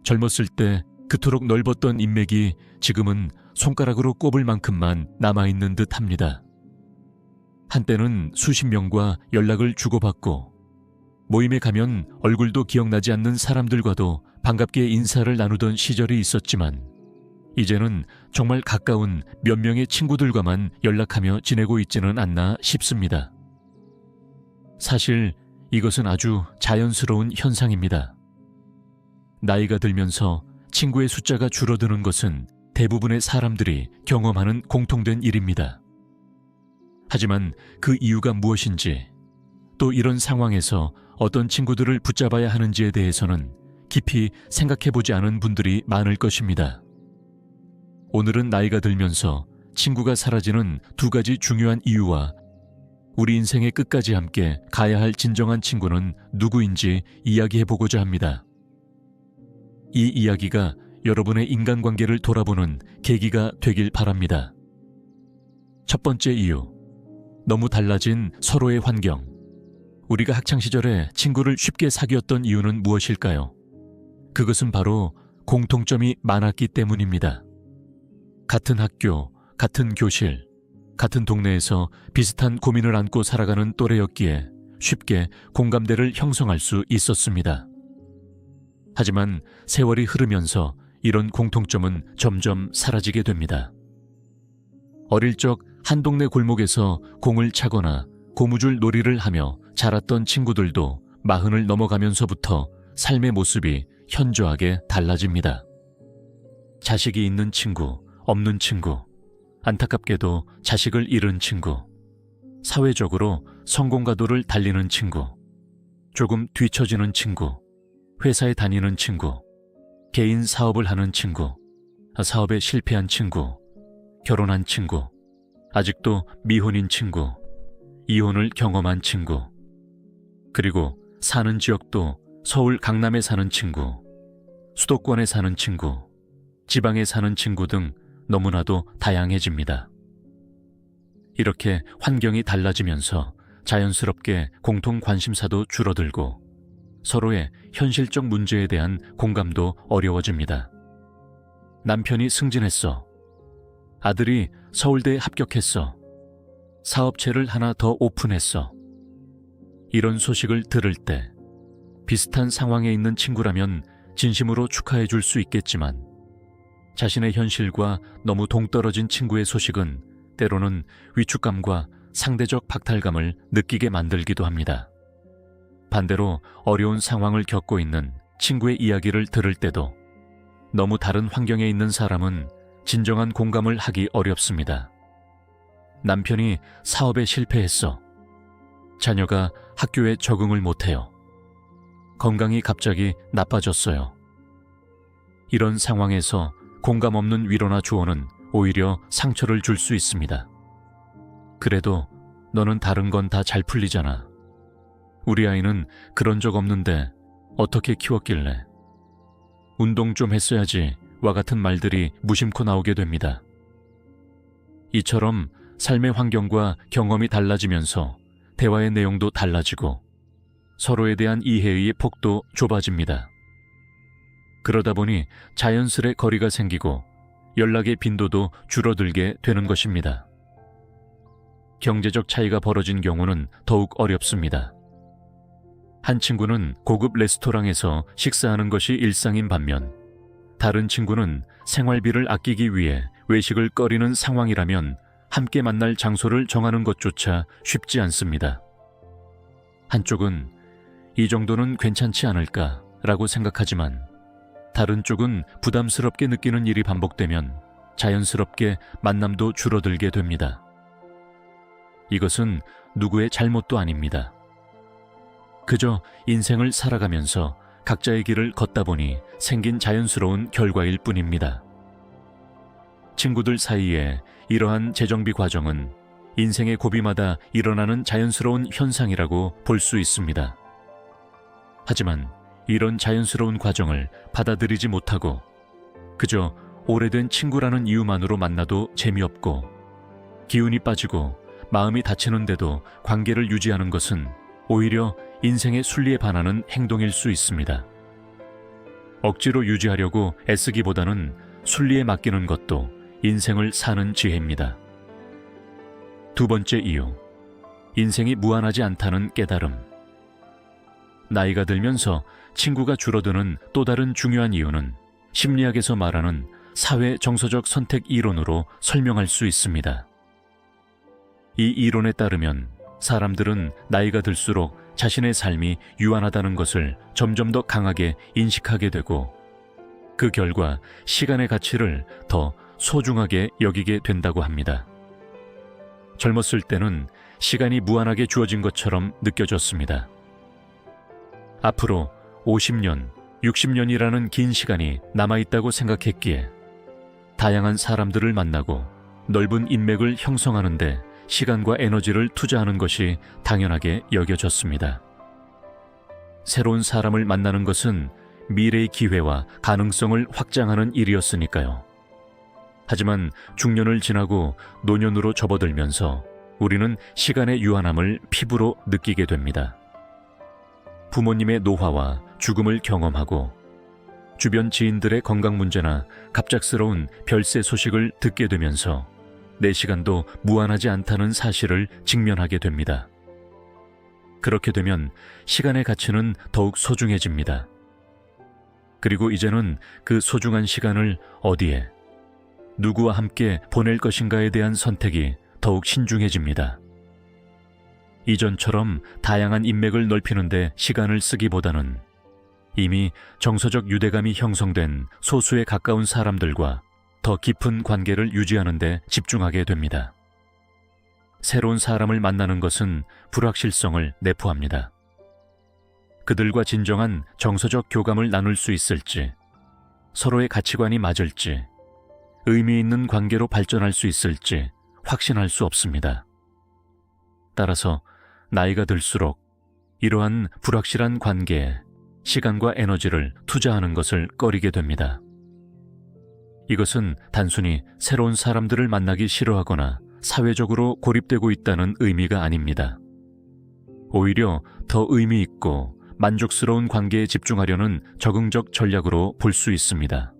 젊었을 때 그토록 넓었던 인맥이 지금은 손가락으로 꼽을 만큼만 남아있는 듯 합니다. 한때는 수십 명과 연락을 주고받고 모임에 가면 얼굴도 기억나지 않는 사람들과도 반갑게 인사를 나누던 시절이 있었지만 이제는 정말 가까운 몇 명의 친구들과만 연락하며 지내고 있지는 않나 싶습니다. 사실 이것은 아주 자연스러운 현상입니다. 나이가 들면서 친구의 숫자가 줄어드는 것은 대부분의 사람들이 경험하는 공통된 일입니다. 하지만 그 이유가 무엇인지, 또 이런 상황에서 어떤 친구들을 붙잡아야 하는지에 대해서는 깊이 생각해보지 않은 분들이 많을 것입니다. 오늘은 나이가 들면서 친구가 사라지는 두 가지 중요한 이유와 우리 인생의 끝까지 함께 가야 할 진정한 친구는 누구인지 이야기해보고자 합니다. 이 이야기가 여러분의 인간관계를 돌아보는 계기가 되길 바랍니다. 첫 번째 이유, 너무 달라진 서로의 환경. 우리가 학창시절에 친구를 쉽게 사귀었던 이유는 무엇일까요? 그것은 바로 공통점이 많았기 때문입니다. 같은 학교, 같은 교실, 같은 동네에서 비슷한 고민을 안고 살아가는 또래였기에 쉽게 공감대를 형성할 수 있었습니다. 하지만 세월이 흐르면서 이런 공통점은 점점 사라지게 됩니다. 어릴 적 한 동네 골목에서 공을 차거나 고무줄 놀이를 하며 자랐던 친구들도 40을 넘어가면서부터 삶의 모습이 현저하게 달라집니다. 자식이 있는 친구, 없는 친구, 안타깝게도 자식을 잃은 친구, 사회적으로 성공가도를 달리는 친구, 조금 뒤처지는 친구, 회사에 다니는 친구, 개인 사업을 하는 친구, 사업에 실패한 친구, 결혼한 친구, 아직도 미혼인 친구, 이혼을 경험한 친구, 그리고 사는 지역도 서울 강남에 사는 친구, 수도권에 사는 친구, 지방에 사는 친구 등 너무나도 다양해집니다. 이렇게 환경이 달라지면서 자연스럽게 공통 관심사도 줄어들고 서로의 현실적 문제에 대한 공감도 어려워집니다. 남편이 승진했어. 아들이 서울대에 합격했어. 사업체를 하나 더 오픈했어. 이런 소식을 들을 때 비슷한 상황에 있는 친구라면 진심으로 축하해 줄 수 있겠지만 자신의 현실과 너무 동떨어진 친구의 소식은 때로는 위축감과 상대적 박탈감을 느끼게 만들기도 합니다. 반대로 어려운 상황을 겪고 있는 친구의 이야기를 들을 때도 너무 다른 환경에 있는 사람은 진정한 공감을 하기 어렵습니다. 남편이 사업에 실패했어. 자녀가 학교에 적응을 못해요. 건강이 갑자기 나빠졌어요. 이런 상황에서 공감 없는 위로나 조언은 오히려 상처를 줄 수 있습니다. 그래도 너는 다른 건 다 잘 풀리잖아. 우리 아이는 그런 적 없는데 어떻게 키웠길래. 운동 좀 했어야지 와 같은 말들이 무심코 나오게 됩니다. 이처럼 삶의 환경과 경험이 달라지면서 대화의 내용도 달라지고 서로에 대한 이해의 폭도 좁아집니다. 그러다 보니 자연스레 거리가 생기고 연락의 빈도도 줄어들게 되는 것입니다. 경제적 차이가 벌어진 경우는 더욱 어렵습니다. 한 친구는 고급 레스토랑에서 식사하는 것이 일상인 반면 다른 친구는 생활비를 아끼기 위해 외식을 꺼리는 상황이라면 함께 만날 장소를 정하는 것조차 쉽지 않습니다. 한쪽은 이 정도는 괜찮지 않을까라고 생각하지만 다른 쪽은 부담스럽게 느끼는 일이 반복되면 자연스럽게 만남도 줄어들게 됩니다. 이것은 누구의 잘못도 아닙니다. 그저 인생을 살아가면서 각자의 길을 걷다 보니 생긴 자연스러운 결과일 뿐입니다. 친구들 사이에 이러한 재정비 과정은 인생의 고비마다 일어나는 자연스러운 현상이라고 볼 수 있습니다. 하지만 이런 자연스러운 과정을 받아들이지 못하고 그저 오래된 친구라는 이유만으로 만나도 재미없고 기운이 빠지고 마음이 다치는데도 관계를 유지하는 것은 오히려 인생의 순리에 반하는 행동일 수 있습니다. 억지로 유지하려고 애쓰기보다는 순리에 맡기는 것도 인생을 사는 지혜입니다. 두 번째 이유, 인생이 무한하지 않다는 깨달음. 나이가 들면서 친구가 줄어드는 또 다른 중요한 이유는 심리학에서 말하는 사회 정서적 선택 이론으로 설명할 수 있습니다. 이 이론에 따르면 사람들은 나이가 들수록 자신의 삶이 유한하다는 것을 점점 더 강하게 인식하게 되고, 그 결과 시간의 가치를 더 소중하게 여기게 된다고 합니다. 젊었을 때는 시간이 무한하게 주어진 것처럼 느껴졌습니다. 앞으로 50년, 60년이라는 긴 시간이 남아있다고 생각했기에 다양한 사람들을 만나고 넓은 인맥을 형성하는 데 시간과 에너지를 투자하는 것이 당연하게 여겨졌습니다. 새로운 사람을 만나는 것은 미래의 기회와 가능성을 확장하는 일이었으니까요. 하지만 중년을 지나고 노년으로 접어들면서 우리는 시간의 유한함을 피부로 느끼게 됩니다. 부모님의 노화와 죽음을 경험하고 주변 지인들의 건강 문제나 갑작스러운 별세 소식을 듣게 되면서 내 시간도 무한하지 않다는 사실을 직면하게 됩니다. 그렇게 되면 시간의 가치는 더욱 소중해집니다. 그리고 이제는 그 소중한 시간을 어디에, 누구와 함께 보낼 것인가에 대한 선택이 더욱 신중해집니다. 이전처럼 다양한 인맥을 넓히는 데 시간을 쓰기보다는 이미 정서적 유대감이 형성된 소수에 가까운 사람들과 더 깊은 관계를 유지하는 데 집중하게 됩니다. 새로운 사람을 만나는 것은 불확실성을 내포합니다. 그들과 진정한 정서적 교감을 나눌 수 있을지, 서로의 가치관이 맞을지, 의미 있는 관계로 발전할 수 있을지 확신할 수 없습니다. 따라서 나이가 들수록 이러한 불확실한 관계에 시간과 에너지를 투자하는 것을 꺼리게 됩니다. 이것은 단순히 새로운 사람들을 만나기 싫어하거나 사회적으로 고립되고 있다는 의미가 아닙니다. 오히려 더 의미 있고 만족스러운 관계에 집중하려는 적응적 전략으로 볼 수 있습니다.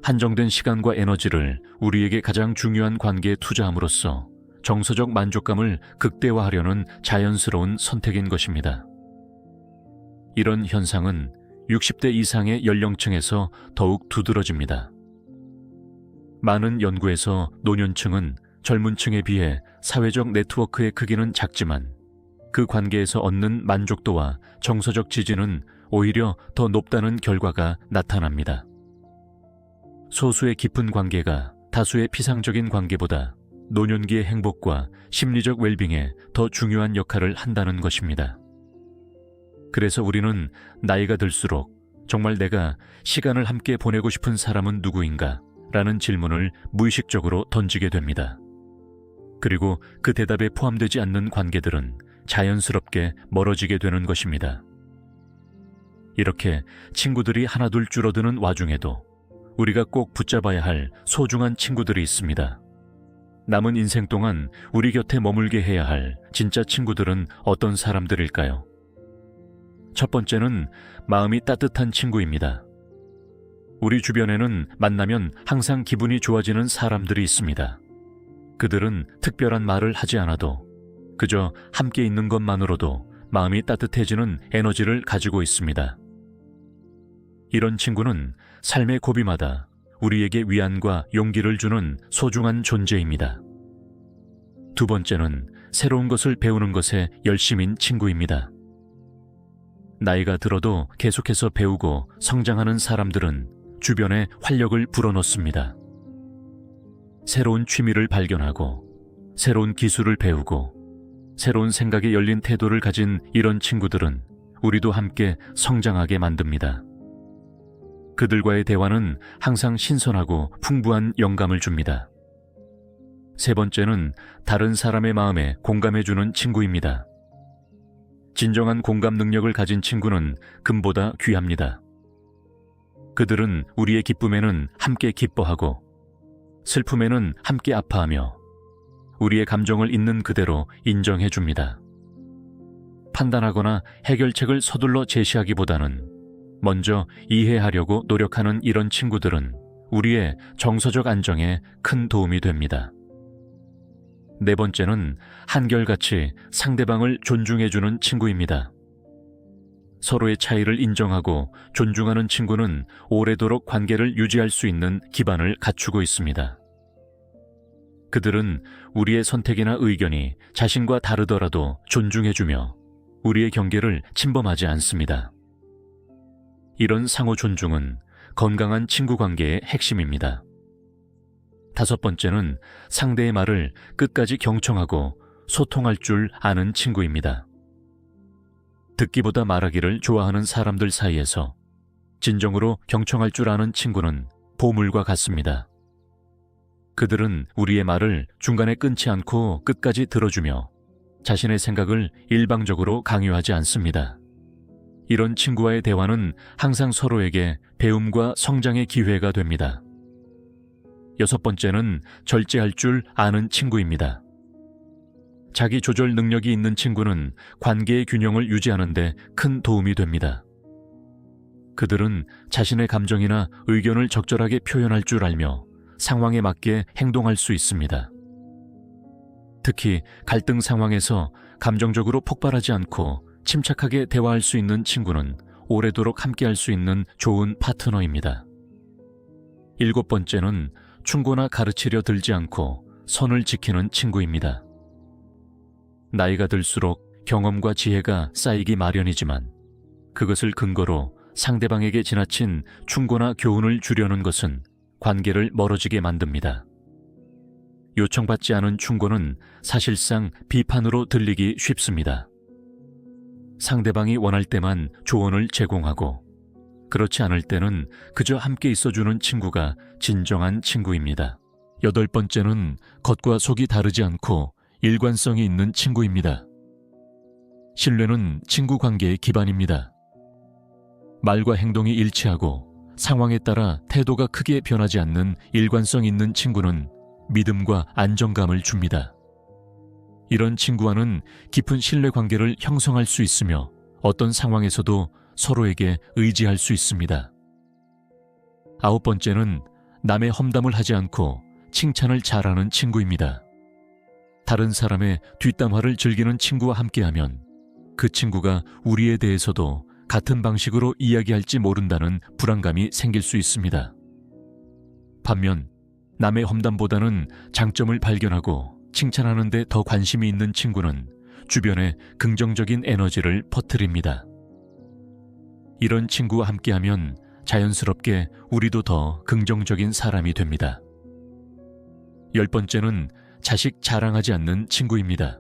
한정된 시간과 에너지를 우리에게 가장 중요한 관계에 투자함으로써 정서적 만족감을 극대화하려는 자연스러운 선택인 것입니다. 이런 현상은 60대 이상의 연령층에서 더욱 두드러집니다. 많은 연구에서 노년층은 젊은 층에 비해 사회적 네트워크의 크기는 작지만 그 관계에서 얻는 만족도와 정서적 지지는 오히려 더 높다는 결과가 나타납니다. 소수의 깊은 관계가 다수의 피상적인 관계보다 노년기의 행복과 심리적 웰빙에 더 중요한 역할을 한다는 것입니다. 그래서 우리는 나이가 들수록 정말 내가 시간을 함께 보내고 싶은 사람은 누구인가? 라는 질문을 무의식적으로 던지게 됩니다. 그리고 그 대답에 포함되지 않는 관계들은 자연스럽게 멀어지게 되는 것입니다. 이렇게 친구들이 하나둘 줄어드는 와중에도 우리가 꼭 붙잡아야 할 소중한 친구들이 있습니다. 남은 인생 동안 우리 곁에 머물게 해야 할 진짜 친구들은 어떤 사람들일까요? 첫 번째는 마음이 따뜻한 친구입니다. 우리 주변에는 만나면 항상 기분이 좋아지는 사람들이 있습니다. 그들은 특별한 말을 하지 않아도 그저 함께 있는 것만으로도 마음이 따뜻해지는 에너지를 가지고 있습니다. 이런 친구는 삶의 고비마다 우리에게 위안과 용기를 주는 소중한 존재입니다. 두 번째는 새로운 것을 배우는 것에 열심인 친구입니다. 나이가 들어도 계속해서 배우고 성장하는 사람들은 주변에 활력을 불어넣습니다. 새로운 취미를 발견하고 새로운 기술을 배우고 새로운 생각에 열린 태도를 가진 이런 친구들은 우리도 함께 성장하게 만듭니다. 그들과의 대화는 항상 신선하고 풍부한 영감을 줍니다. 세 번째는 다른 사람의 마음에 공감해주는 친구입니다. 진정한 공감 능력을 가진 친구는 금보다 귀합니다. 그들은 우리의 기쁨에는 함께 기뻐하고 슬픔에는 함께 아파하며 우리의 감정을 있는 그대로 인정해 줍니다. 판단하거나 해결책을 서둘러 제시하기보다는 먼저 이해하려고 노력하는 이런 친구들은 우리의 정서적 안정에 큰 도움이 됩니다. 네 번째는 한결같이 상대방을 존중해주는 친구입니다. 서로의 차이를 인정하고 존중하는 친구는 오래도록 관계를 유지할 수 있는 기반을 갖추고 있습니다. 그들은 우리의 선택이나 의견이 자신과 다르더라도 존중해주며 우리의 경계를 침범하지 않습니다. 이런 상호 존중은 건강한 친구 관계의 핵심입니다. 다섯 번째는 상대의 말을 끝까지 경청하고 소통할 줄 아는 친구입니다. 듣기보다 말하기를 좋아하는 사람들 사이에서 진정으로 경청할 줄 아는 친구는 보물과 같습니다. 그들은 우리의 말을 중간에 끊지 않고 끝까지 들어주며 자신의 생각을 일방적으로 강요하지 않습니다. 이런 친구와의 대화는 항상 서로에게 배움과 성장의 기회가 됩니다. 여섯 번째는 절제할 줄 아는 친구입니다. 자기 조절 능력이 있는 친구는 관계의 균형을 유지하는 데 큰 도움이 됩니다. 그들은 자신의 감정이나 의견을 적절하게 표현할 줄 알며 상황에 맞게 행동할 수 있습니다. 특히 갈등 상황에서 감정적으로 폭발하지 않고 침착하게 대화할 수 있는 친구는 오래도록 함께할 수 있는 좋은 파트너입니다. 일곱 번째는 충고나 가르치려 들지 않고 선을 지키는 친구입니다. 나이가 들수록 경험과 지혜가 쌓이기 마련이지만 그것을 근거로 상대방에게 지나친 충고나 교훈을 주려는 것은 관계를 멀어지게 만듭니다. 요청받지 않은 충고는 사실상 비판으로 들리기 쉽습니다. 상대방이 원할 때만 조언을 제공하고 그렇지 않을 때는 그저 함께 있어주는 친구가 진정한 친구입니다. 여덟 번째는 겉과 속이 다르지 않고 일관성이 있는 친구입니다. 신뢰는 친구 관계의 기반입니다. 말과 행동이 일치하고 상황에 따라 태도가 크게 변하지 않는 일관성 있는 친구는 믿음과 안정감을 줍니다. 이런 친구와는 깊은 신뢰 관계를 형성할 수 있으며 어떤 상황에서도 서로에게 의지할 수 있습니다. 아홉 번째는 남의 험담을 하지 않고 칭찬을 잘하는 친구입니다. 다른 사람의 뒷담화를 즐기는 친구와 함께하면 그 친구가 우리에 대해서도 같은 방식으로 이야기할지 모른다는 불안감이 생길 수 있습니다. 반면 남의 험담보다는 장점을 발견하고 칭찬하는 데 더 관심이 있는 친구는 주변에 긍정적인 에너지를 퍼뜨립니다. 이런 친구와 함께하면 자연스럽게 우리도 더 긍정적인 사람이 됩니다. 열 번째는 자식 자랑하지 않는 친구입니다.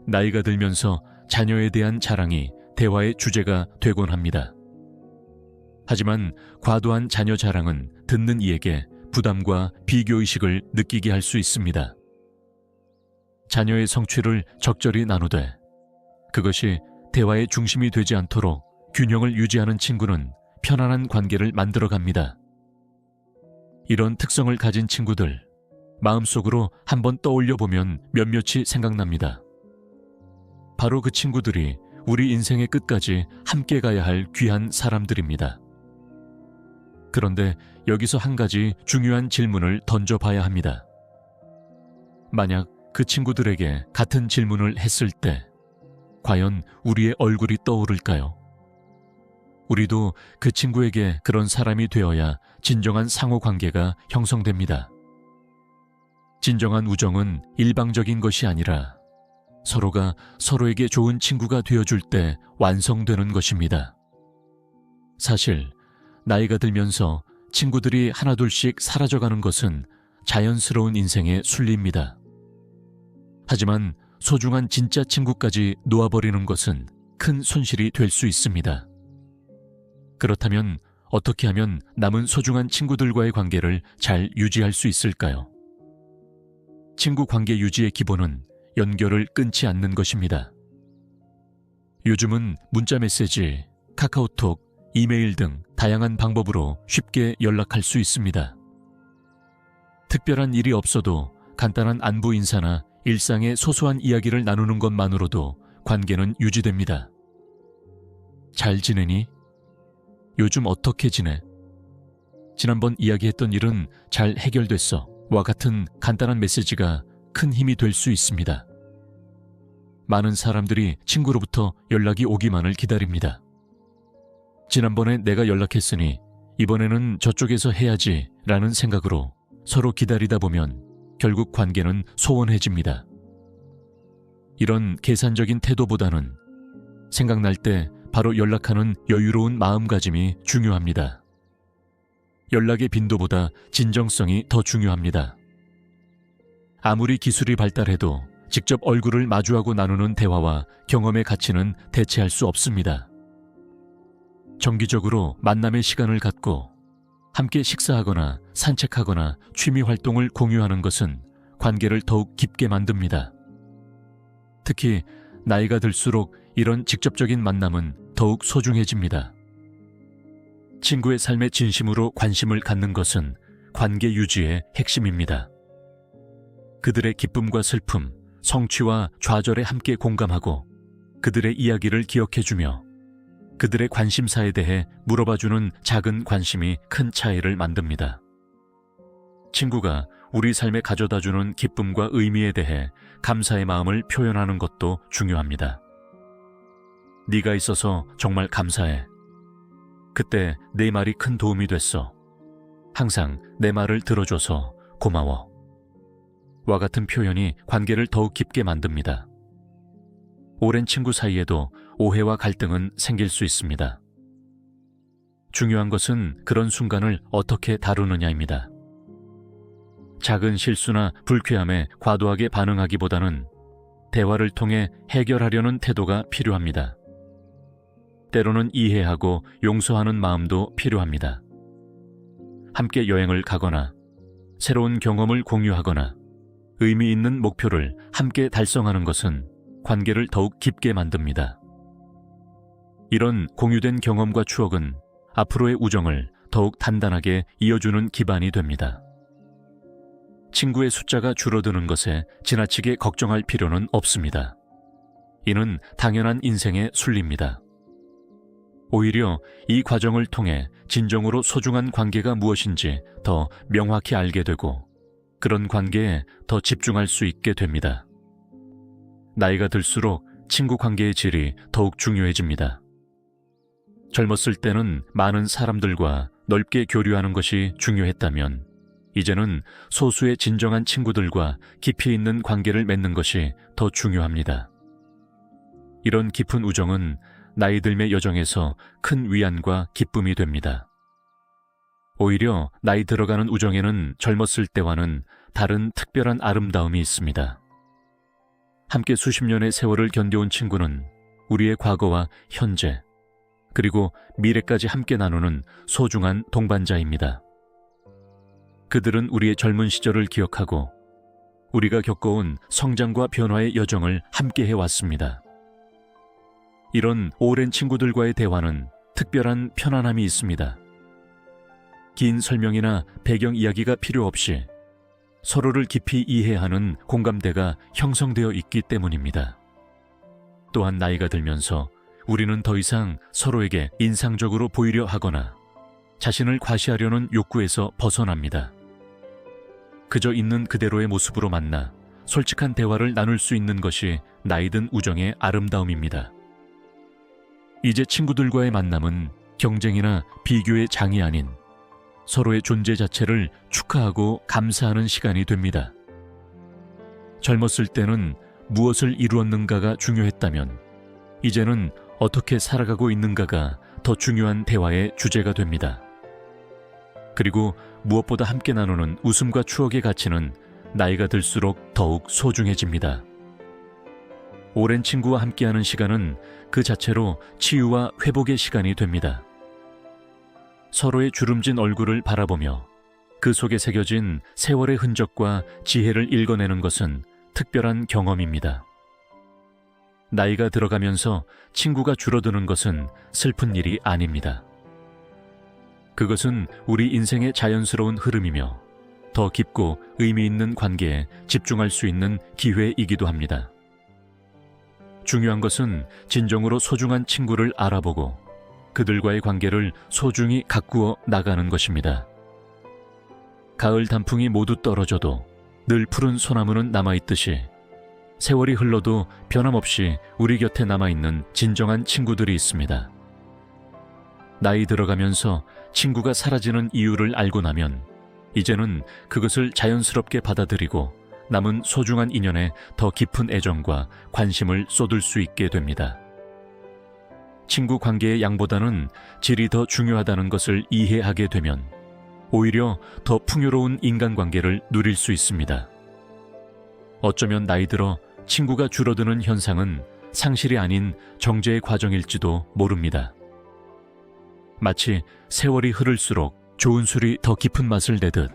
나이가 들면서 자녀에 대한 자랑이 대화의 주제가 되곤 합니다. 하지만 과도한 자녀 자랑은 듣는 이에게 부담과 비교의식을 느끼게 할 수 있습니다. 자녀의 성취를 적절히 나누되 그것이 대화의 중심이 되지 않도록 균형을 유지하는 친구는 편안한 관계를 만들어갑니다. 이런 특성을 가진 친구들, 마음속으로 한번 떠올려 보면 몇몇이 생각납니다. 바로 그 친구들이 우리 인생의 끝까지 함께 가야 할 귀한 사람들입니다. 그런데 여기서 한 가지 중요한 질문을 던져봐야 합니다. 만약 그 친구들에게 같은 질문을 했을 때 과연 우리의 얼굴이 떠오를까요? 우리도 그 친구에게 그런 사람이 되어야 진정한 상호관계가 형성됩니다. 진정한 우정은 일방적인 것이 아니라 서로가 서로에게 좋은 친구가 되어줄 때 완성되는 것입니다. 사실 나이가 들면서 친구들이 하나둘씩 사라져가는 것은 자연스러운 인생의 순리입니다. 하지만 소중한 진짜 친구까지 놓아버리는 것은 큰 손실이 될 수 있습니다. 그렇다면 어떻게 하면 남은 소중한 친구들과의 관계를 잘 유지할 수 있을까요? 친구 관계 유지의 기본은 연결을 끊지 않는 것입니다. 요즘은 문자 메시지, 카카오톡, 이메일 등 다양한 방법으로 쉽게 연락할 수 있습니다. 특별한 일이 없어도 간단한 안부 인사나 일상의 소소한 이야기를 나누는 것만으로도 관계는 유지됩니다. 잘 지내니? 요즘 어떻게 지내? 지난번 이야기했던 일은 잘 해결됐어. 와 같은 간단한 메시지가 큰 힘이 될 수 있습니다. 많은 사람들이 친구로부터 연락이 오기만을 기다립니다. 지난번에 내가 연락했으니 이번에는 저쪽에서 해야지 라는 생각으로 서로 기다리다 보면 결국 관계는 소원해집니다. 이런 계산적인 태도보다는 생각날 때 바로 연락하는 여유로운 마음가짐이 중요합니다. 연락의 빈도보다 진정성이 더 중요합니다. 아무리 기술이 발달해도 직접 얼굴을 마주하고 나누는 대화와 경험의 가치는 대체할 수 없습니다. 정기적으로 만남의 시간을 갖고 함께 식사하거나 산책하거나 취미 활동을 공유하는 것은 관계를 더욱 깊게 만듭니다. 특히 나이가 들수록 이런 직접적인 만남은 더욱 소중해집니다. 친구의 삶에 진심으로 관심을 갖는 것은 관계 유지의 핵심입니다. 그들의 기쁨과 슬픔, 성취와 좌절에 함께 공감하고 그들의 이야기를 기억해주며 그들의 관심사에 대해 물어봐주는 작은 관심이 큰 차이를 만듭니다. 친구가 우리 삶에 가져다주는 기쁨과 의미에 대해 감사의 마음을 표현하는 것도 중요합니다. 네가 있어서 정말 감사해. 그때 내 말이 큰 도움이 됐어. 항상 내 말을 들어줘서 고마워. 와 같은 표현이 관계를 더욱 깊게 만듭니다. 오랜 친구 사이에도 오해와 갈등은 생길 수 있습니다. 중요한 것은 그런 순간을 어떻게 다루느냐입니다. 작은 실수나 불쾌함에 과도하게 반응하기보다는 대화를 통해 해결하려는 태도가 필요합니다. 때로는 이해하고 용서하는 마음도 필요합니다. 함께 여행을 가거나 새로운 경험을 공유하거나 의미 있는 목표를 함께 달성하는 것은 관계를 더욱 깊게 만듭니다. 이런 공유된 경험과 추억은 앞으로의 우정을 더욱 단단하게 이어주는 기반이 됩니다. 친구의 숫자가 줄어드는 것에 지나치게 걱정할 필요는 없습니다. 이는 당연한 인생의 순리입니다. 오히려 이 과정을 통해 진정으로 소중한 관계가 무엇인지 더 명확히 알게 되고 그런 관계에 더 집중할 수 있게 됩니다. 나이가 들수록 친구 관계의 질이 더욱 중요해집니다. 젊었을 때는 많은 사람들과 넓게 교류하는 것이 중요했다면 이제는 소수의 진정한 친구들과 깊이 있는 관계를 맺는 것이 더 중요합니다. 이런 깊은 우정은 나이 들매 여정에서 큰 위안과 기쁨이 됩니다. 오히려 나이 들어가는 우정에는 젊었을 때와는 다른 특별한 아름다움이 있습니다. 함께 수십 년의 세월을 견뎌온 친구는 우리의 과거와 현재, 그리고 미래까지 함께 나누는 소중한 동반자입니다. 그들은 우리의 젊은 시절을 기억하고 우리가 겪어온 성장과 변화의 여정을 함께 해왔습니다. 이런 오랜 친구들과의 대화는 특별한 편안함이 있습니다. 긴 설명이나 배경 이야기가 필요 없이 서로를 깊이 이해하는 공감대가 형성되어 있기 때문입니다. 또한 나이가 들면서 우리는 더 이상 서로에게 인상적으로 보이려 하거나 자신을 과시하려는 욕구에서 벗어납니다. 그저 있는 그대로의 모습으로 만나 솔직한 대화를 나눌 수 있는 것이 나이든 우정의 아름다움입니다. 이제 친구들과의 만남은 경쟁이나 비교의 장이 아닌 서로의 존재 자체를 축하하고 감사하는 시간이 됩니다. 젊었을 때는 무엇을 이루었는가가 중요했다면 이제는 어떻게 살아가고 있는가가 더 중요한 대화의 주제가 됩니다. 그리고 무엇보다 함께 나누는 웃음과 추억의 가치는 나이가 들수록 더욱 소중해집니다. 오랜 친구와 함께하는 시간은 그 자체로 치유와 회복의 시간이 됩니다. 서로의 주름진 얼굴을 바라보며 그 속에 새겨진 세월의 흔적과 지혜를 읽어내는 것은 특별한 경험입니다. 나이가 들어가면서 친구가 줄어드는 것은 슬픈 일이 아닙니다. 그것은 우리 인생의 자연스러운 흐름이며 더 깊고 의미 있는 관계에 집중할 수 있는 기회이기도 합니다. 중요한 것은 진정으로 소중한 친구를 알아보고 그들과의 관계를 소중히 가꾸어 나가는 것입니다. 가을 단풍이 모두 떨어져도 늘 푸른 소나무는 남아있듯이 세월이 흘러도 변함없이 우리 곁에 남아있는 진정한 친구들이 있습니다. 나이 들어가면서 친구가 사라지는 이유를 알고 나면 이제는 그것을 자연스럽게 받아들이고 남은 소중한 인연에 더 깊은 애정과 관심을 쏟을 수 있게 됩니다. 친구 관계의 양보다는 질이 더 중요하다는 것을 이해하게 되면 오히려 더 풍요로운 인간관계를 누릴 수 있습니다. 어쩌면 나이 들어 친구가 줄어드는 현상은 상실이 아닌 정제의 과정일지도 모릅니다. 마치 세월이 흐를수록 좋은 술이 더 깊은 맛을 내듯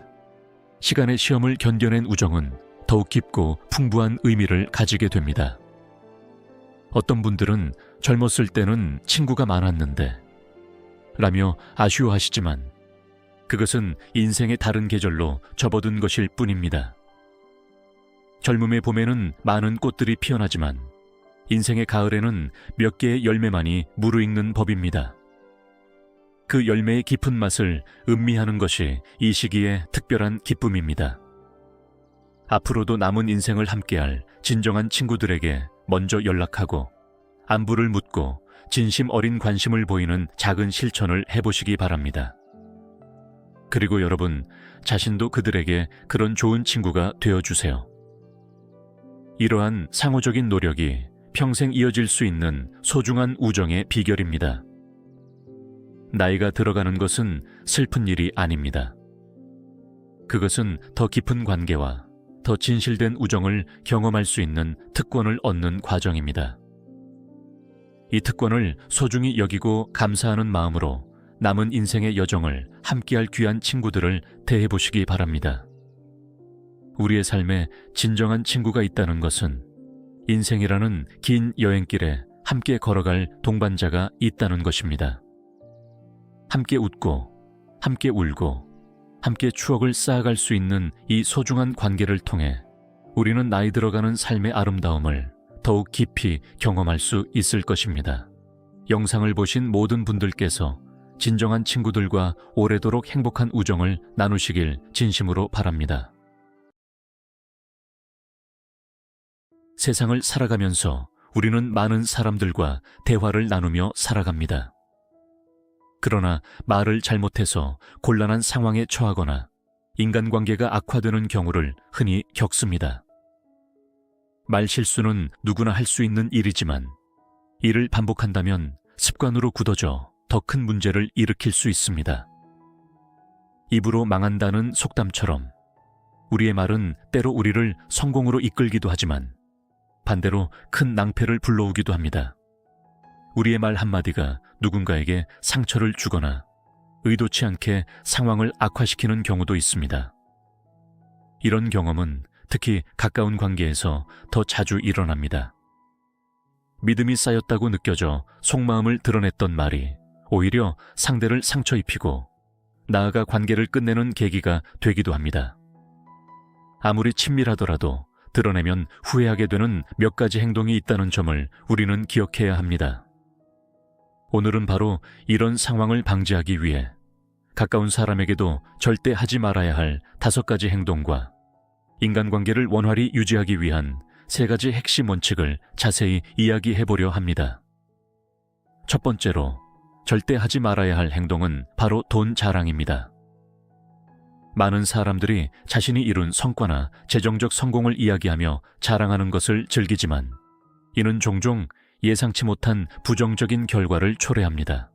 시간의 시험을 견뎌낸 우정은 더욱 깊고 풍부한 의미를 가지게 됩니다. 어떤 분들은 젊었을 때는 친구가 많았는데 라며 아쉬워하시지만 그것은 인생의 다른 계절로 접어든 것일 뿐입니다. 젊음의 봄에는 많은 꽃들이 피어나지만 인생의 가을에는 몇 개의 열매만이 무르익는 법입니다. 그 열매의 깊은 맛을 음미하는 것이 이 시기의 특별한 기쁨입니다. 앞으로도 남은 인생을 함께할 진정한 친구들에게 먼저 연락하고 안부를 묻고 진심 어린 관심을 보이는 작은 실천을 해보시기 바랍니다. 그리고 여러분 자신도 그들에게 그런 좋은 친구가 되어주세요. 이러한 상호적인 노력이 평생 이어질 수 있는 소중한 우정의 비결입니다. 나이가 들어가는 것은 슬픈 일이 아닙니다. 그것은 더 깊은 관계와 더 진실된 우정을 경험할 수 있는 특권을 얻는 과정입니다. 이 특권을 소중히 여기고 감사하는 마음으로 남은 인생의 여정을 함께할 귀한 친구들을 대해보시기 바랍니다. 우리의 삶에 진정한 친구가 있다는 것은 인생이라는 긴 여행길에 함께 걸어갈 동반자가 있다는 것입니다. 함께 웃고, 함께 울고, 함께 추억을 쌓아갈 수 있는 이 소중한 관계를 통해 우리는 나이 들어가는 삶의 아름다움을 더욱 깊이 경험할 수 있을 것입니다. 영상을 보신 모든 분들께서 진정한 친구들과 오래도록 행복한 우정을 나누시길 진심으로 바랍니다. 세상을 살아가면서 우리는 많은 사람들과 대화를 나누며 살아갑니다. 그러나 말을 잘못해서 곤란한 상황에 처하거나 인간관계가 악화되는 경우를 흔히 겪습니다. 말 실수는 누구나 할 수 있는 일이지만 이를 반복한다면 습관으로 굳어져 더 큰 문제를 일으킬 수 있습니다. 입으로 망한다는 속담처럼 우리의 말은 때로 우리를 성공으로 이끌기도 하지만 반대로 큰 낭패를 불러오기도 합니다. 우리의 말 한마디가 누군가에게 상처를 주거나 의도치 않게 상황을 악화시키는 경우도 있습니다. 이런 경험은 특히 가까운 관계에서 더 자주 일어납니다. 믿음이 쌓였다고 느껴져 속마음을 드러냈던 말이 오히려 상대를 상처 입히고 나아가 관계를 끝내는 계기가 되기도 합니다. 아무리 친밀하더라도 드러내면 후회하게 되는 몇 가지 행동이 있다는 점을 우리는 기억해야 합니다. 오늘은 바로 이런 상황을 방지하기 위해 가까운 사람에게도 절대 하지 말아야 할 5가지 행동과 인간관계를 원활히 유지하기 위한 3가지 핵심 원칙을 자세히 이야기해보려 합니다. 첫 번째로 절대 하지 말아야 할 행동은 바로 돈 자랑입니다. 많은 사람들이 자신이 이룬 성과나 재정적 성공을 이야기하며 자랑하는 것을 즐기지만 이는 종종 예상치 못한 부정적인 결과를 초래합니다.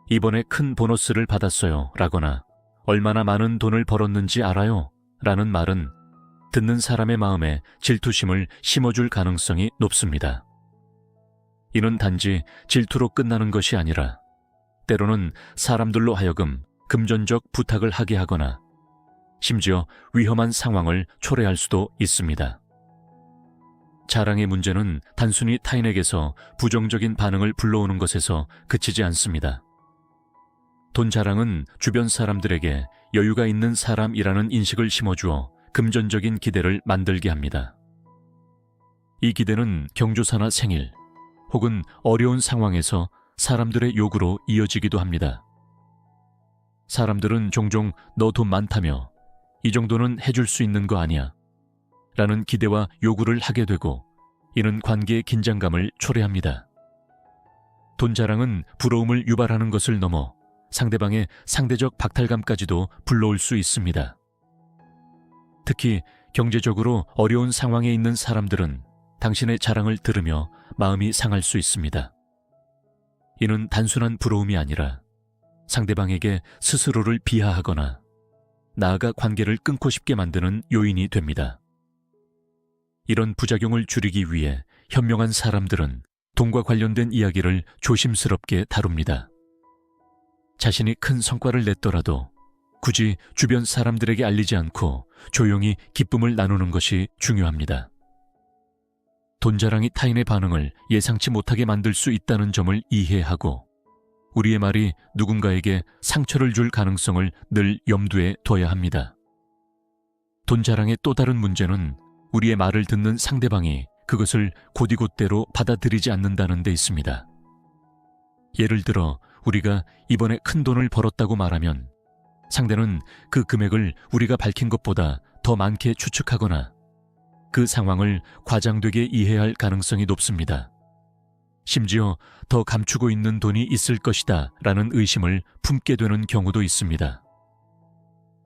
이번에 큰 보너스를 받았어요 라거나 얼마나 많은 돈을 벌었는지 알아요 라는 말은 듣는 사람의 마음에 질투심을 심어줄 가능성이 높습니다. 이는 단지 질투로 끝나는 것이 아니라 때로는 사람들로 하여금 금전적 부탁을 하게 하거나 심지어 위험한 상황을 초래할 수도 있습니다. 자랑의 문제는 단순히 타인에게서 부정적인 반응을 불러오는 것에서 그치지 않습니다. 돈 자랑은 주변 사람들에게 여유가 있는 사람이라는 인식을 심어주어 금전적인 기대를 만들게 합니다. 이 기대는 경조사나 생일 혹은 어려운 상황에서 사람들의 요구로 이어지기도 합니다. 사람들은 종종 너 돈 많다며 이 정도는 해줄 수 있는 거 아니야 라는 기대와 요구를 하게 되고 이는 관계의 긴장감을 초래합니다. 돈 자랑은 부러움을 유발하는 것을 넘어 상대방의 상대적 박탈감까지도 불러올 수 있습니다. 특히 경제적으로 어려운 상황에 있는 사람들은 당신의 자랑을 들으며 마음이 상할 수 있습니다. 이는 단순한 부러움이 아니라 상대방에게 스스로를 비하하거나 나아가 관계를 끊고 싶게 만드는 요인이 됩니다. 이런 부작용을 줄이기 위해 현명한 사람들은 돈과 관련된 이야기를 조심스럽게 다룹니다. 자신이 큰 성과를 냈더라도 굳이 주변 사람들에게 알리지 않고 조용히 기쁨을 나누는 것이 중요합니다. 돈 자랑이 타인의 반응을 예상치 못하게 만들 수 있다는 점을 이해하고 우리의 말이 누군가에게 상처를 줄 가능성을 늘 염두에 둬야 합니다. 돈 자랑의 또 다른 문제는 우리의 말을 듣는 상대방이 그것을 곧이곧대로 받아들이지 않는다는 데 있습니다. 예를 들어 우리가 이번에 큰 돈을 벌었다고 말하면 상대는 그 금액을 우리가 밝힌 것보다 더 많게 추측하거나 그 상황을 과장되게 이해할 가능성이 높습니다. 심지어 더 감추고 있는 돈이 있을 것이다 라는 의심을 품게 되는 경우도 있습니다.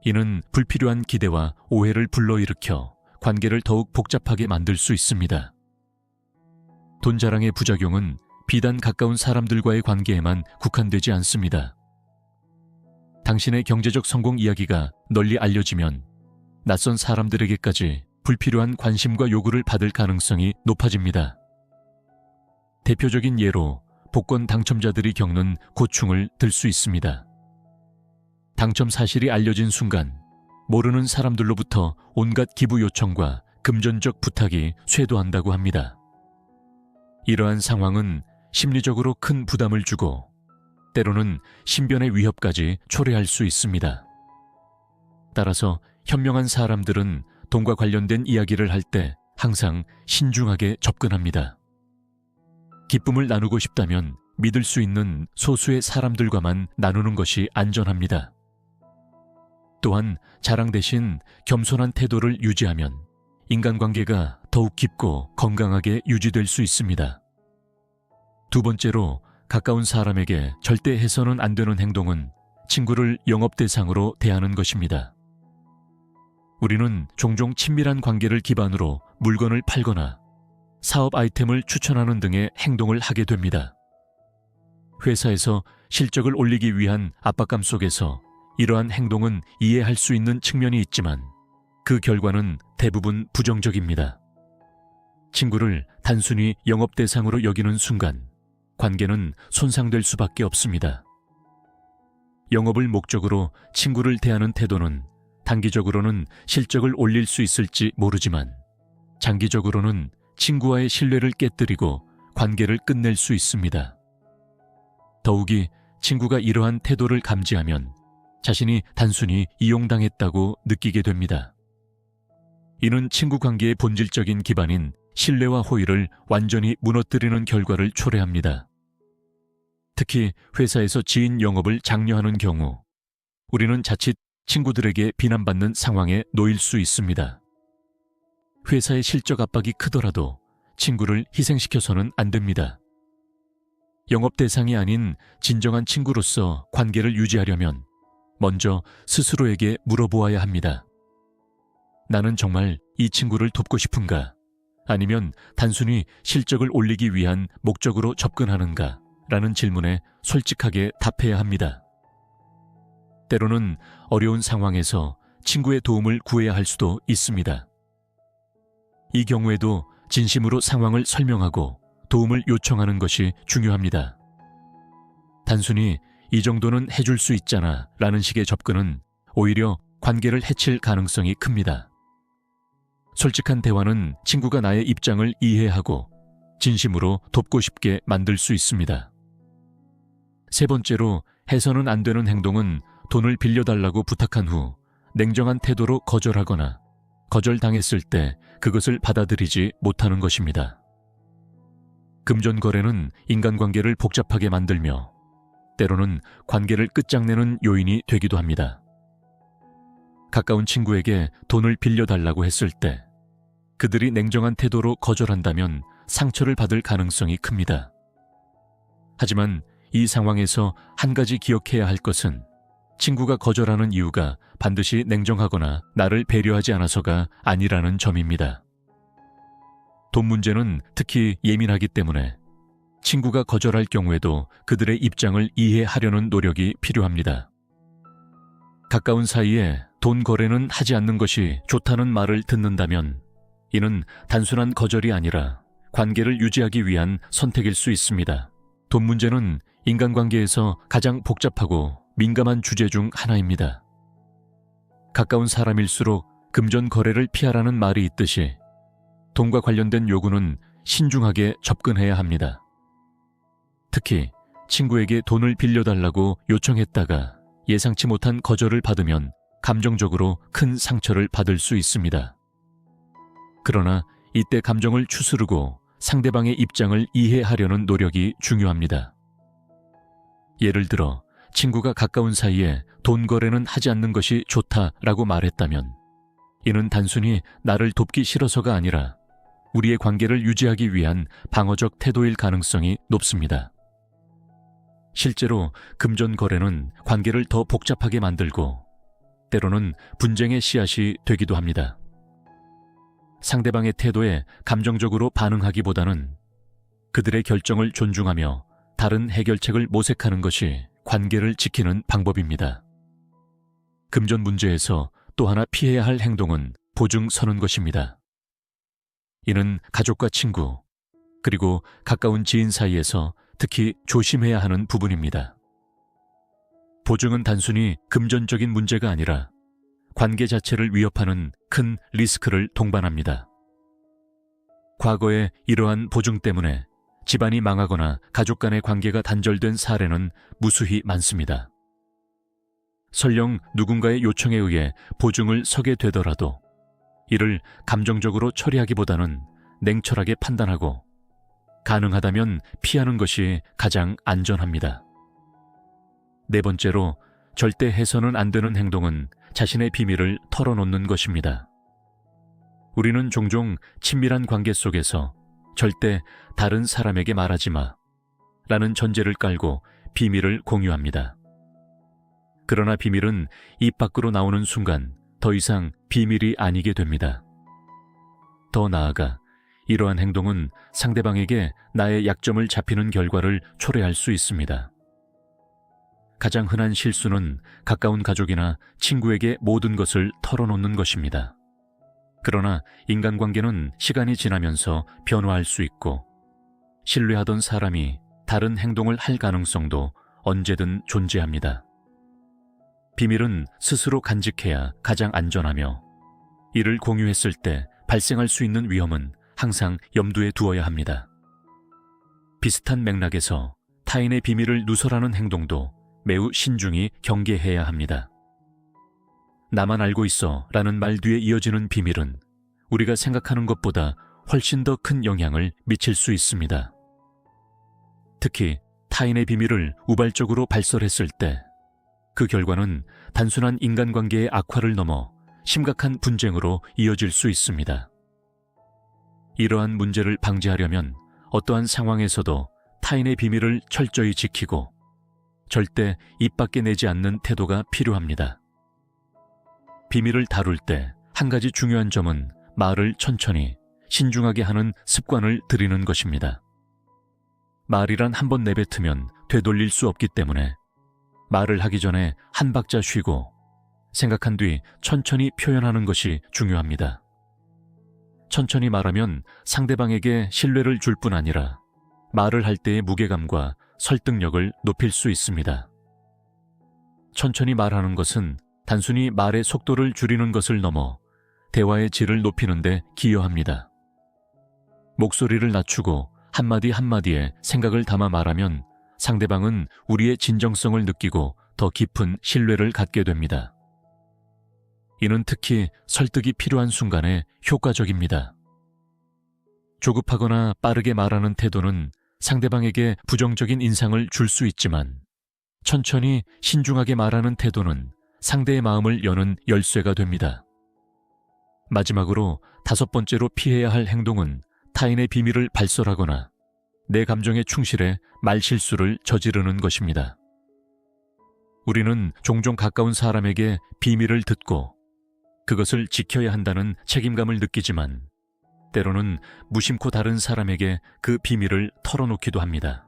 이는 불필요한 기대와 오해를 불러일으켜 관계를 더욱 복잡하게 만들 수 있습니다. 돈 자랑의 부작용은 비단 가까운 사람들과의 관계에만 국한되지 않습니다. 당신의 경제적 성공 이야기가 널리 알려지면 낯선 사람들에게까지 불필요한 관심과 요구를 받을 가능성이 높아집니다. 대표적인 예로 복권 당첨자들이 겪는 고충을 들 수 있습니다. 당첨 사실이 알려진 순간 모르는 사람들로부터 온갖 기부 요청과 금전적 부탁이 쇄도한다고 합니다. 이러한 상황은 심리적으로 큰 부담을 주고 때로는 신변의 위협까지 초래할 수 있습니다. 따라서 현명한 사람들은 돈과 관련된 이야기를 할 때 항상 신중하게 접근합니다. 기쁨을 나누고 싶다면 믿을 수 있는 소수의 사람들과만 나누는 것이 안전합니다. 또한 자랑 대신 겸손한 태도를 유지하면 인간관계가 더욱 깊고 건강하게 유지될 수 있습니다. 두 번째로 가까운 사람에게 절대 해서는 안 되는 행동은 친구를 영업 대상으로 대하는 것입니다. 우리는 종종 친밀한 관계를 기반으로 물건을 팔거나 사업 아이템을 추천하는 등의 행동을 하게 됩니다. 회사에서 실적을 올리기 위한 압박감 속에서 이러한 행동은 이해할 수 있는 측면이 있지만 그 결과는 대부분 부정적입니다. 친구를 단순히 영업 대상으로 여기는 순간 관계는 손상될 수밖에 없습니다. 영업을 목적으로 친구를 대하는 태도는 단기적으로는 실적을 올릴 수 있을지 모르지만 장기적으로는 친구와의 신뢰를 깨뜨리고 관계를 끝낼 수 있습니다. 더욱이 친구가 이러한 태도를 감지하면 자신이 단순히 이용당했다고 느끼게 됩니다. 이는 친구 관계의 본질적인 기반인 신뢰와 호의를 완전히 무너뜨리는 결과를 초래합니다. 특히 회사에서 지인 영업을 장려하는 경우 우리는 자칫 친구들에게 비난받는 상황에 놓일 수 있습니다. 회사의 실적 압박이 크더라도 친구를 희생시켜서는 안 됩니다. 영업 대상이 아닌 진정한 친구로서 관계를 유지하려면 먼저 스스로에게 물어보아야 합니다. 나는 정말 이 친구를 돕고 싶은가? 아니면 단순히 실적을 올리기 위한 목적으로 접근하는가? 라는 질문에 솔직하게 답해야 합니다. 때로는 어려운 상황에서 친구의 도움을 구해야 할 수도 있습니다. 이 경우에도 진심으로 상황을 설명하고 도움을 요청하는 것이 중요합니다. 단순히 이 정도는 해줄 수 있잖아 라는 식의 접근은 오히려 관계를 해칠 가능성이 큽니다. 솔직한 대화는 친구가 나의 입장을 이해하고 진심으로 돕고 싶게 만들 수 있습니다. 세 번째로 해서는 안 되는 행동은 돈을 빌려달라고 부탁한 후 냉정한 태도로 거절하거나 거절당했을 때 그것을 받아들이지 못하는 것입니다. 금전거래는 인간관계를 복잡하게 만들며 때로는 관계를 끝장내는 요인이 되기도 합니다. 가까운 친구에게 돈을 빌려달라고 했을 때 그들이 냉정한 태도로 거절한다면 상처를 받을 가능성이 큽니다. 하지만 이 상황에서 한 가지 기억해야 할 것은 친구가 거절하는 이유가 반드시 냉정하거나 나를 배려하지 않아서가 아니라는 점입니다. 돈 문제는 특히 예민하기 때문에 친구가 거절할 경우에도 그들의 입장을 이해하려는 노력이 필요합니다. 가까운 사이에 돈 거래는 하지 않는 것이 좋다는 말을 듣는다면 이는 단순한 거절이 아니라 관계를 유지하기 위한 선택일 수 있습니다. 돈 문제는 인간관계에서 가장 복잡하고 민감한 주제 중 하나입니다. 가까운 사람일수록 금전 거래를 피하라는 말이 있듯이 돈과 관련된 요구는 신중하게 접근해야 합니다. 특히 친구에게 돈을 빌려달라고 요청했다가 예상치 못한 거절을 받으면 감정적으로 큰 상처를 받을 수 있습니다. 그러나 이때 감정을 추스르고 상대방의 입장을 이해하려는 노력이 중요합니다. 예를 들어 친구가 가까운 사이에 돈 거래는 하지 않는 것이 좋다라고 말했다면 이는 단순히 나를 돕기 싫어서가 아니라 우리의 관계를 유지하기 위한 방어적 태도일 가능성이 높습니다. 실제로 금전 거래는 관계를 더 복잡하게 만들고 때로는 분쟁의 씨앗이 되기도 합니다. 상대방의 태도에 감정적으로 반응하기보다는 그들의 결정을 존중하며 다른 해결책을 모색하는 것이 관계를 지키는 방법입니다. 금전 문제에서 또 하나 피해야 할 행동은 보증 서는 것입니다. 이는 가족과 친구, 그리고 가까운 지인 사이에서 특히 조심해야 하는 부분입니다. 보증은 단순히 금전적인 문제가 아니라 관계 자체를 위협하는 큰 리스크를 동반합니다. 과거에 이러한 보증 때문에 집안이 망하거나 가족 간의 관계가 단절된 사례는 무수히 많습니다. 설령 누군가의 요청에 의해 보증을 서게 되더라도 이를 감정적으로 처리하기보다는 냉철하게 판단하고 가능하다면 피하는 것이 가장 안전합니다. 네 번째로, 절대 해서는 안 되는 행동은 자신의 비밀을 털어놓는 것입니다. 우리는 종종 친밀한 관계 속에서 절대 다른 사람에게 말하지 마 라는 전제를 깔고 비밀을 공유합니다. 그러나 비밀은 입 밖으로 나오는 순간 더 이상 비밀이 아니게 됩니다. 더 나아가 이러한 행동은 상대방에게 나의 약점을 잡히는 결과를 초래할 수 있습니다. 가장 흔한 실수는 가까운 가족이나 친구에게 모든 것을 털어놓는 것입니다. 그러나 인간관계는 시간이 지나면서 변화할 수 있고 신뢰하던 사람이 다른 행동을 할 가능성도 언제든 존재합니다. 비밀은 스스로 간직해야 가장 안전하며 이를 공유했을 때 발생할 수 있는 위험은 항상 염두에 두어야 합니다. 비슷한 맥락에서 타인의 비밀을 누설하는 행동도 매우 신중히 경계해야 합니다. 나만 알고 있어 라는 말 뒤에 이어지는 비밀은 우리가 생각하는 것보다 훨씬 더 큰 영향을 미칠 수 있습니다. 특히 타인의 비밀을 우발적으로 발설했을 때 그 결과는 단순한 인간관계의 악화를 넘어 심각한 분쟁으로 이어질 수 있습니다. 이러한 문제를 방지하려면 어떠한 상황에서도 타인의 비밀을 철저히 지키고 절대 입 밖에 내지 않는 태도가 필요합니다. 비밀을 다룰 때 한 가지 중요한 점은 말을 천천히 신중하게 하는 습관을 들이는 것입니다. 말이란 한 번 내뱉으면 되돌릴 수 없기 때문에 말을 하기 전에 한 박자 쉬고 생각한 뒤 천천히 표현하는 것이 중요합니다. 천천히 말하면 상대방에게 신뢰를 줄 뿐 아니라 말을 할 때의 무게감과 설득력을 높일 수 있습니다. 천천히 말하는 것은 단순히 말의 속도를 줄이는 것을 넘어 대화의 질을 높이는 데 기여합니다. 목소리를 낮추고 한마디 한마디에 생각을 담아 말하면 상대방은 우리의 진정성을 느끼고 더 깊은 신뢰를 갖게 됩니다. 이는 특히 설득이 필요한 순간에 효과적입니다. 조급하거나 빠르게 말하는 태도는 상대방에게 부정적인 인상을 줄 수 있지만 천천히 신중하게 말하는 태도는 상대의 마음을 여는 열쇠가 됩니다. 마지막으로 5번째로 피해야 할 행동은 타인의 비밀을 발설하거나 내 감정에 충실해 말실수를 저지르는 것입니다. 우리는 종종 가까운 사람에게 비밀을 듣고 그것을 지켜야 한다는 책임감을 느끼지만 때로는 무심코 다른 사람에게 그 비밀을 털어놓기도 합니다.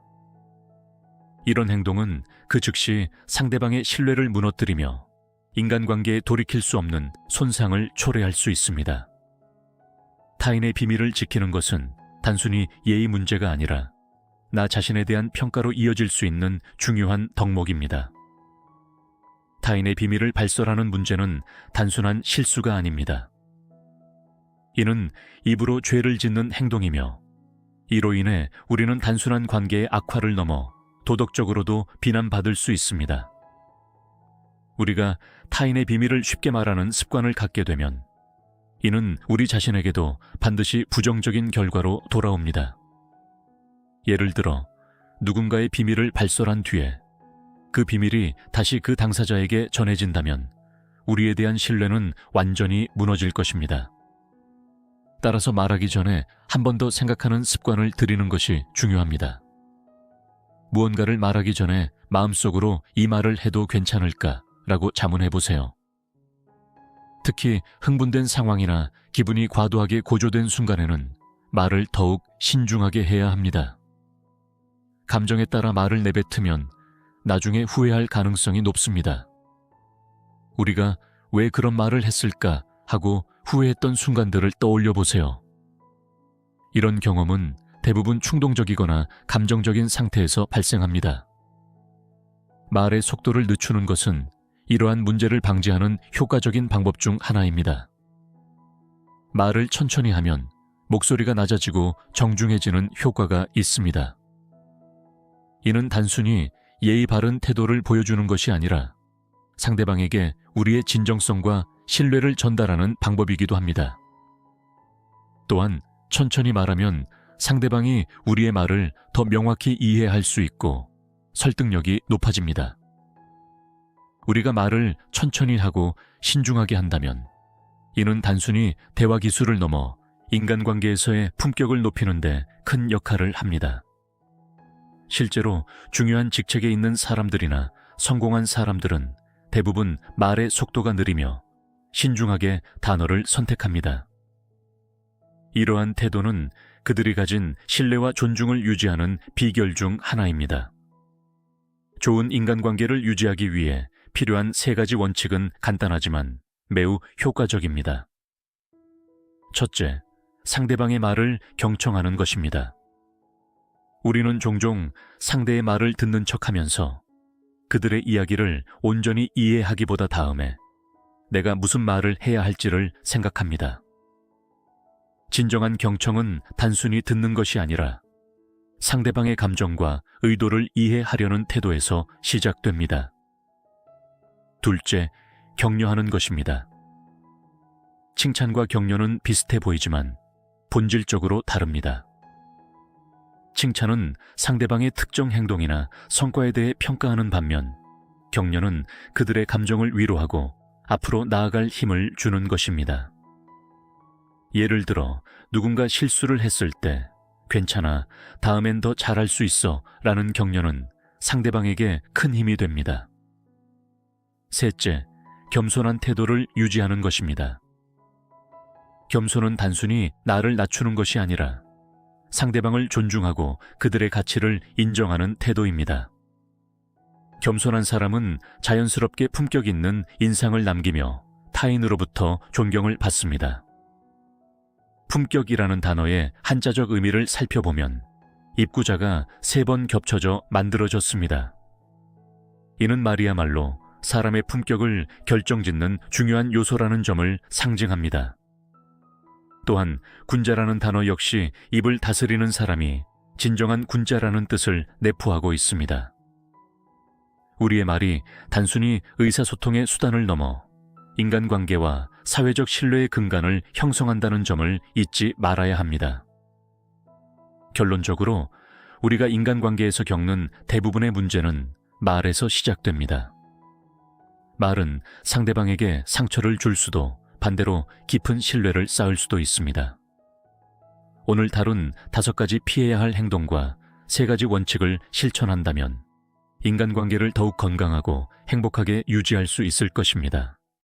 이런 행동은 그 즉시 상대방의 신뢰를 무너뜨리며 인간관계에 돌이킬 수 없는 손상을 초래할 수 있습니다. 타인의 비밀을 지키는 것은 단순히 예의 문제가 아니라 나 자신에 대한 평가로 이어질 수 있는 중요한 덕목입니다. 타인의 비밀을 발설하는 문제는 단순한 실수가 아닙니다. 이는 입으로 죄를 짓는 행동이며 이로 인해 우리는 단순한 관계의 악화를 넘어 도덕적으로도 비난받을 수 있습니다. 우리가 타인의 비밀을 쉽게 말하는 습관을 갖게 되면 이는 우리 자신에게도 반드시 부정적인 결과로 돌아옵니다. 예를 들어 누군가의 비밀을 발설한 뒤에 그 비밀이 다시 그 당사자에게 전해진다면 우리에 대한 신뢰는 완전히 무너질 것입니다. 따라서 말하기 전에 한 번 더 생각하는 습관을 들이는 것이 중요합니다. 무언가를 말하기 전에 마음속으로 이 말을 해도 괜찮을까라고 자문해 보세요. 특히 흥분된 상황이나 기분이 과도하게 고조된 순간에는 말을 더욱 신중하게 해야 합니다. 감정에 따라 말을 내뱉으면 나중에 후회할 가능성이 높습니다. 우리가 왜 그런 말을 했을까 하고 후회했던 순간들을 떠올려 보세요. 이런 경험은 대부분 충동적이거나 감정적인 상태에서 발생합니다. 말의 속도를 늦추는 것은 이러한 문제를 방지하는 효과적인 방법 중 하나입니다. 말을 천천히 하면 목소리가 낮아지고 정중해지는 효과가 있습니다. 이는 단순히 예의 바른 태도를 보여주는 것이 아니라 상대방에게 우리의 진정성과 신뢰를 전달하는 방법이기도 합니다. 또한 천천히 말하면 상대방이 우리의 말을 더 명확히 이해할 수 있고 설득력이 높아집니다. 우리가 말을 천천히 하고 신중하게 한다면 이는 단순히 대화 기술을 넘어 인간관계에서의 품격을 높이는 데 큰 역할을 합니다. 실제로 중요한 직책에 있는 사람들이나 성공한 사람들은 대부분 말의 속도가 느리며 신중하게 단어를 선택합니다. 이러한 태도는 그들이 가진 신뢰와 존중을 유지하는 비결 중 하나입니다. 좋은 인간관계를 유지하기 위해 필요한 3가지 원칙은 간단하지만 매우 효과적입니다. 첫째, 상대방의 말을 경청하는 것입니다. 우리는 종종 상대의 말을 듣는 척하면서 그들의 이야기를 온전히 이해하기보다 다음에 내가 무슨 말을 해야 할지를 생각합니다. 진정한 경청은 단순히 듣는 것이 아니라 상대방의 감정과 의도를 이해하려는 태도에서 시작됩니다. 둘째, 격려하는 것입니다. 칭찬과 격려는 비슷해 보이지만 본질적으로 다릅니다. 칭찬은 상대방의 특정 행동이나 성과에 대해 평가하는 반면 격려는 그들의 감정을 위로하고 앞으로 나아갈 힘을 주는 것입니다. 예를 들어 누군가 실수를 했을 때 괜찮아, 다음엔 더 잘할 수 있어 라는 격려는 상대방에게 큰 힘이 됩니다. 셋째, 겸손한 태도를 유지하는 것입니다. 겸손은 단순히 나를 낮추는 것이 아니라 상대방을 존중하고 그들의 가치를 인정하는 태도입니다. 겸손한 사람은 자연스럽게 품격 있는 인상을 남기며 타인으로부터 존경을 받습니다. 품격이라는 단어의 한자적 의미를 살펴보면 입구자가 3번 겹쳐져 만들어졌습니다. 이는 말이야말로 사람의 품격을 결정짓는 중요한 요소라는 점을 상징합니다. 또한 군자라는 단어 역시 입을 다스리는 사람이 진정한 군자라는 뜻을 내포하고 있습니다. 우리의 말이 단순히 의사소통의 수단을 넘어 인간관계와 사회적 신뢰의 근간을 형성한다는 점을 잊지 말아야 합니다. 결론적으로 우리가 인간관계에서 겪는 대부분의 문제는 말에서 시작됩니다. 말은 상대방에게 상처를 줄 수도 반대로 깊은 신뢰를 쌓을 수도 있습니다. 오늘 다룬 5가지 피해야 할 행동과 3가지 원칙을 실천한다면 인간관계를 더욱 건강하고 행복하게 유지할 수 있을 것입니다.